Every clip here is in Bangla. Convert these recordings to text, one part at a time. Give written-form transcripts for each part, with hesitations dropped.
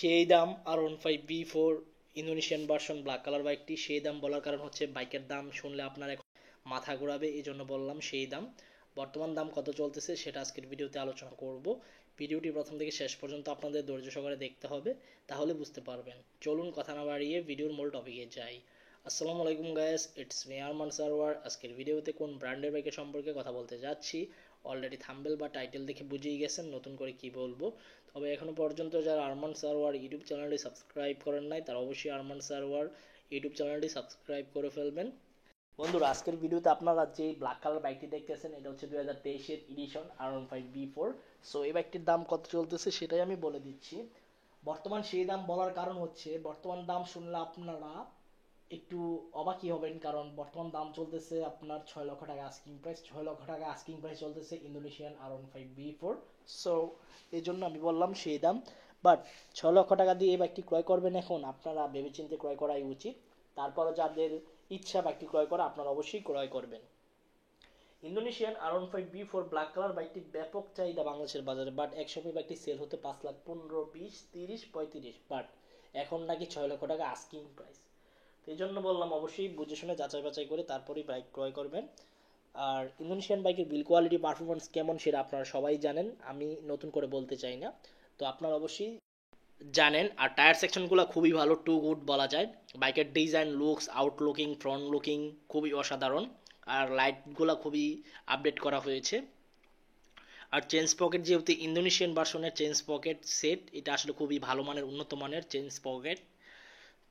সেই দাম R15B4 Indonesian version black colour বাইকটি। সেই দাম বলার কারণ হচ্ছে বাইকের দাম শুনলে আপনার মাথা ঘোরাবে, এই জন্য বললাম সেই দাম। বর্তমান দাম কত চলতেছে সেটা আজকের ভিডিওতে আলোচনা করব। ভিডিওটি প্রথম থেকে শেষ পর্যন্ত আপনাদের ধৈর্য সহকারে দেখতে হবে, তাহলে বুঝতে পারবেন। চলুন কথা না বাড়িয়ে ভিডিওর মূল টপিকে যাই। আসসালামু আলাইকুম guys, it's me Arman Sarwar. আজকের ভিডিওতে কোন ব্র্যান্ডের বাইকের সম্পর্কে কথা বলতে যাচ্ছি অলরেডি থাম্বনেল বা টাইটেল দেখে বুঝেই গেছেন নতুন করে কি বলবো। তবে এখনো পর্যন্ত যারা আরমান সারওয়ার ইউটিউব চ্যানেলটি সাবস্ক্রাইব করেন নাই তারা অবশ্যই আরমান সারওয়ার ইউটিউব চ্যানেলটি সাবস্ক্রাইব করে ফেলবেন। বন্ধুরা, আজকের ভিডিওতে আপনারা যে ব্ল্যাক কালার বাইকটি দেখতেছেন এটা হচ্ছে 2023-এর এডিশন R15B4। সো এই বাইকটির দাম কত চলতেছে সেটাই আমি বলে দিচ্ছি। বর্তমান সেই দাম বলার কারণ হচ্ছে বর্তমান দাম শুনলে আপনারা একটু অবাকই হবেন, কারণ বর্তমান দাম চলতেছে আপনার 6 লক্ষ টাকা আস্কিং প্রাইস। 6 লক্ষ টাকা আস্কিং প্রাইস চলতেছে ইন্দোনেশিয়ান R15B4। সো এই জন্য আমি বললাম সেই দাম। বাট 6 লক্ষ টাকা দিয়ে এই বাইকটি ক্রয় করবেন এখন আপনারা ভেবেচিন্তে ক্রয় করাই উচিত। তারপরও যাদের ইচ্ছা বাইকটি ক্রয় করা আপনারা অবশ্যই ক্রয় করবেন। ইন্দোনেশিয়ান R15B4 ব্ল্যাক কালার বাইকটি ব্যাপক চাহিদা বাংলাদেশের বাজারে, বাট একসময় বাইকটি সেল হতে 5 লাখ 15, 20, 30, 35, বাট এখন নাকি 6 লক্ষ টাকা আস্কিং প্রাইস। তো এই জন্য বললাম অবশ্যই বুঝে শুনে যাচাই বাছাই করে তারপরেই বাইক ক্রয় করবেন। আর ইন্দোনেশিয়ান বাইকের বিল কোয়ালিটি পারফরমেন্স কেমন সেটা আপনারা সবাই জানেন, আমি নতুন করে বলতে চাই না। তো আপনারা অবশ্যই জানেন। আর টায়ার সেকশনগুলো খুবই ভালো, টু গুড বলা যায়। বাইকের ডিজাইন, লুকস, আউটলুকিং, ফ্রন্ট লুকিং খুবই অসাধারণ। আর লাইটগুলো খুবই আপডেট করা হয়েছে। আর চেঞ্জ পকেট, যেহেতু ইন্দোনেশিয়ান ভার্সনের চেঞ্জ পকেট সেট, এটা আসলে খুবই ভালো মানের, উন্নত মানের চেঞ্জ পকেট।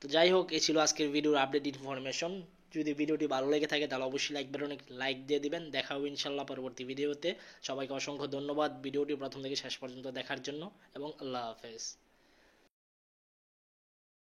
তো যাই হোক, এই ছিল আজকের ভিডিওর আপডেট ইনফরমেশন। যদি ভিডিওটি ভালো লেগে থাকে তাহলে অবশ্যই লাইক বাটনে লাইক দিয়ে দিবেন। দেখা হবে ইনশাল্লাহ পরবর্তী ভিডিওতে। সবাইকে অসংখ্য ধন্যবাদ ভিডিওটি প্রথম থেকে শেষ পর্যন্ত দেখার জন্য, এবং আল্লাহ হাফেজ।